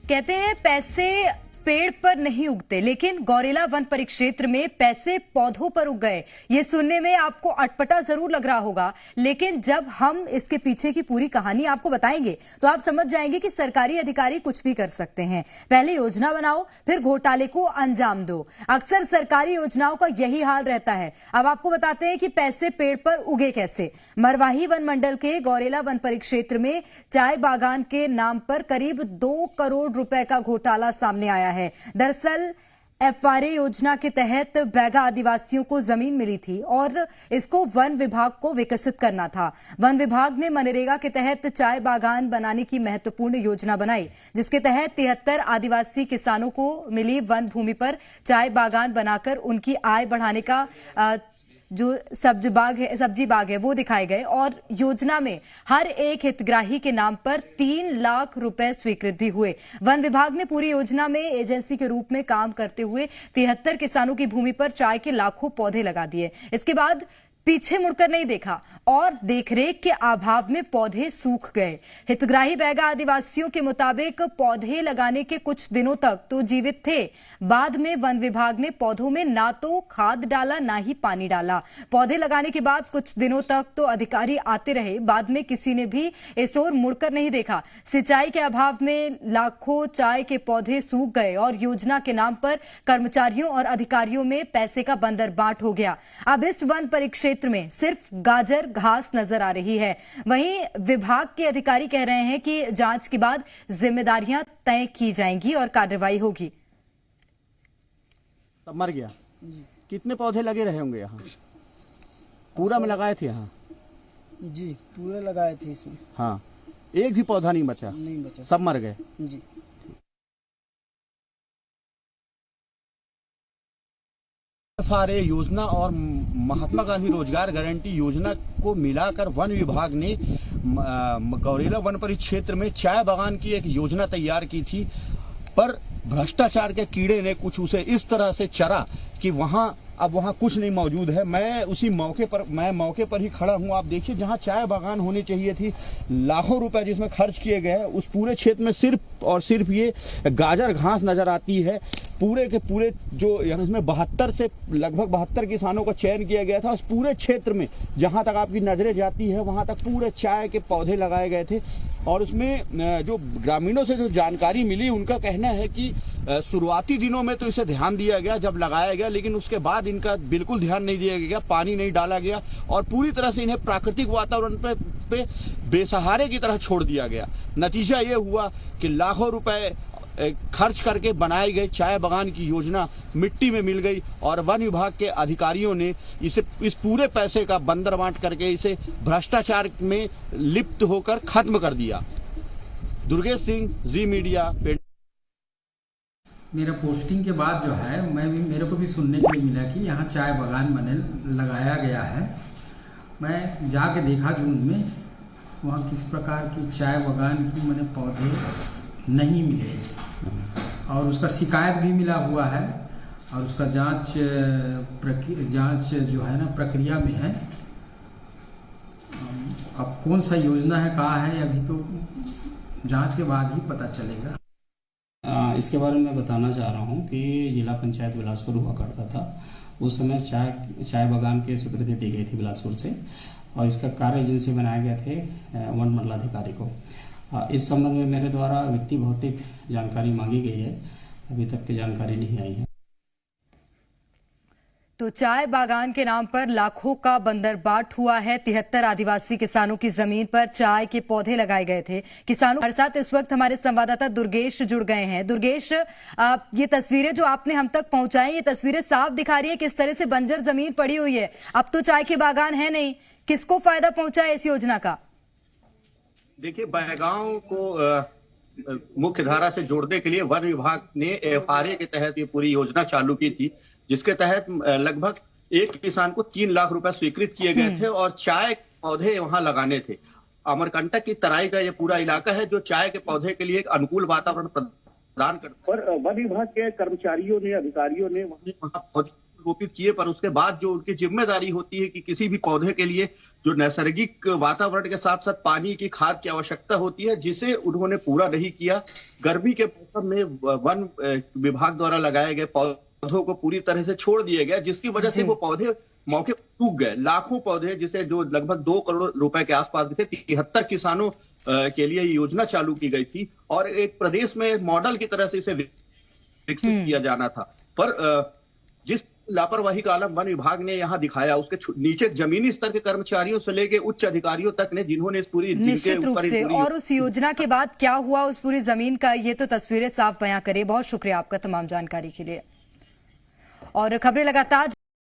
कहते हैं पैसे पेड़ पर नहीं उगते, लेकिन गौरेला वन परिक्षेत्र में पैसे पौधों पर उग गए। ये सुनने में आपको अटपटा जरूर लग रहा होगा, लेकिन जब हम इसके पीछे की पूरी कहानी आपको बताएंगे तो आप समझ जाएंगे कि सरकारी अधिकारी कुछ भी कर सकते हैं। पहले योजना बनाओ, फिर घोटाले को अंजाम दो। अक्सर सरकारी योजनाओं का यही हाल रहता है। अब आपको बताते हैं कि पैसे पेड़ पर उगे कैसे। मरवाही वन मंडल के गौरेला वन परिक्षेत्र में चाय बागान के नाम पर करीब 2 करोड़ रुपए का घोटाला सामने आया है। दरअसल एफआरए योजना के तहत बैगा आदिवासियों को जमीन मिली थी और इसको वन विभाग को विकसित करना था। वन विभाग ने मनरेगा के तहत चाय बागान बनाने की महत्वपूर्ण योजना बनाई, जिसके तहत 73 आदिवासी किसानों को मिली वन भूमि पर चाय बागान बनाकर उनकी आय बढ़ाने का जो सब्जी बाग है वो दिखाए गए और योजना में हर एक हितग्राही के नाम पर 3 लाख रुपए स्वीकृत भी हुए। वन विभाग ने पूरी योजना में एजेंसी के रूप में काम करते हुए 73 किसानों की भूमि पर चाय के लाखों पौधे लगा दिए। इसके बाद पीछे मुड़कर नहीं देखा और देखरेख के अभाव में पौधे सूख गए। हितग्राही बैगा आदिवासियों के मुताबिक पौधे लगाने के कुछ दिनों तक तो जीवित थे। बाद में वन विभाग ने पौधों में ना तो खाद डाला ना ही पानी डाला। पौधे लगाने के बाद कुछ दिनों तक तो अधिकारी आते रहे, बाद में किसी ने भी इस ओर मुड़कर नहीं देखा। सिंचाई के अभाव में लाखों चाय के पौधे सूख गए और योजना के नाम पर कर्मचारियों और अधिकारियों में पैसे का बंदरबाट हो गया। अब इस वन परिक्षेत्र में सिर्फ गाजर घास नजर आ रही है। वहीं विभाग के अधिकारी कह रहे हैं कि जांच के बाद जिम्मेदारियां तय की जाएंगी और कार्रवाई होगी। सब मर गया। कितने पौधे लगे रहे होंगे यहाँ? पूरा में लगाए थे यहाँ? जी पूरे लगाए थे इसमें। हाँ, एक भी पौधा नहीं बचा? नहीं बचा, सब मर गए। जी। एफआरए योजना और महात्मा गांधी रोजगार गारंटी योजना को मिलाकर वन विभाग ने गौरेला वन परिक्षेत्र में चाय बागान की एक योजना तैयार की थी, पर भ्रष्टाचार के कीड़े ने कुछ उसे इस तरह से चरा कि अब वहाँ कुछ नहीं मौजूद है। मैं मौके पर ही खड़ा हूँ। आप देखिए, जहाँ चाय बागान होनी चाहिए थी, लाखों रुपए जिसमें खर्च किए गए हैं, उस पूरे क्षेत्र में सिर्फ और सिर्फ ये गाजर घास नजर आती है। पूरे के पूरे जो इसमें 72 से लगभग 72 किसानों का चयन किया गया था। उस पूरे क्षेत्र में जहां तक आपकी नजरें जाती है वहां तक पूरे चाय के पौधे लगाए गए थे। और उसमें जो ग्रामीणों से जो जानकारी मिली, उनका कहना है कि शुरुआती दिनों में तो इसे ध्यान दिया गया जब लगाया गया, लेकिन उसके बाद इनका बिल्कुल ध्यान नहीं दिया गया, पानी नहीं डाला गया और पूरी तरह से इन्हें प्राकृतिक वातावरण पे बेसहारे की तरह छोड़ दिया गया। नतीजा ये हुआ कि लाखों रुपए खर्च करके बनाए गए चाय बागान की योजना मिट्टी में मिल गई और वन विभाग के अधिकारियों ने इस पूरे पैसे का बंदरबांट करके इसे भ्रष्टाचार में लिप्त होकर खत्म कर दिया। दुर्गेश सिंह, जी मीडिया। मेरा पोस्टिंग के बाद जो है मेरे को भी सुनने के लिए मिला कि यहाँ चाय बागान लगाया गया है। मैं जाके देखा जून में, वहाँ किस प्रकार की चाय बागान की मैंने पौधे नहीं मिले और उसका शिकायत भी मिला हुआ है और उसका जांच जो है ना प्रक्रिया में है। अब कौन सा योजना है, कहाँ है, अभी तो जांच के बाद ही पता चलेगा। इसके बारे में मैं बताना चाह रहा हूँ कि जिला पंचायत बिलासपुर हुआ करता था। उस समय चाय बागान की स्वीकृति दी गई थी बिलासपुर से और इसका कार्य एजेंसी बनाए गए थे वन मंडलाधिकारी को। इस संबंध में मेरे द्वारा वित्तीय भौतिक जानकारी मांगी गई है, अभी तक की जानकारी नहीं आई है। तो चाय बागान के नाम पर लाखों का बंदरबाट हुआ है। 73 आदिवासी किसानों की जमीन पर चाय के पौधे लगाए गए थे। किसानों के साथ इस वक्त हमारे संवाददाता दुर्गेश जुड़ गए हैं। दुर्गेश, ये तस्वीरें जो आपने हम तक पहुंचाई, ये तस्वीरें साफ दिखा रही है किस तरह से बंजर जमीन पड़ी हुई है। अब तो चाय के बागान है नहीं। किसको फायदा पहुंचा है इस योजना का? देखिए, बैगाओं को मुख्य धारा से जोड़ने के लिए वन विभाग ने एफआरए के तहत ये पूरी योजना चालू की थी, जिसके तहत लगभग एक किसान को 3 लाख रुपए स्वीकृत किए गए थे और चाय पौधे वहां लगाने थे। अमरकंटक की तराई का ये पूरा इलाका है जो चाय के पौधे के लिए एक अनुकूल वातावरण प्रदान करता है। और वन विभाग के कर्मचारियों ने, अधिकारियों ने वहां रोपित किए, पर उसके बाद जो उनकी जिम्मेदारी होती है कि किसी भी पौधे के लिए जो नैसर्गिक वातावरण के साथ साथ पानी की खाद की आवश्यकता होती है, जिसे उन्होंने पूरा नहीं किया। गर्मी के मौसम में वन विभाग द्वारा लगाए गए पौधों को पूरी तरह से छोड़ दिया गया, जिसकी वजह से वो पौधे मौके पर सूख गए। लाखों पौधे, जिसे जो लगभग 2 करोड़ रुपए के आसपास थे, 73 किसानों के लिए योजना चालू की गई थी और एक प्रदेश में मॉडल की तरह से इसे विकसित किया जाना था। पर जिस लापरवाही का आलम वन विभाग ने यहाँ दिखाया, उसके नीचे जमीनी स्तर के कर्मचारियों से लेके उच्च अधिकारियों तक ने, जिन्होंने इस पूरी निश्चित रूप से, और उस योजना के बाद क्या हुआ उस पूरी जमीन का, ये तो तस्वीरें साफ बयां करे। बहुत शुक्रिया आपका तमाम जानकारी के लिए। और खबरें लगातार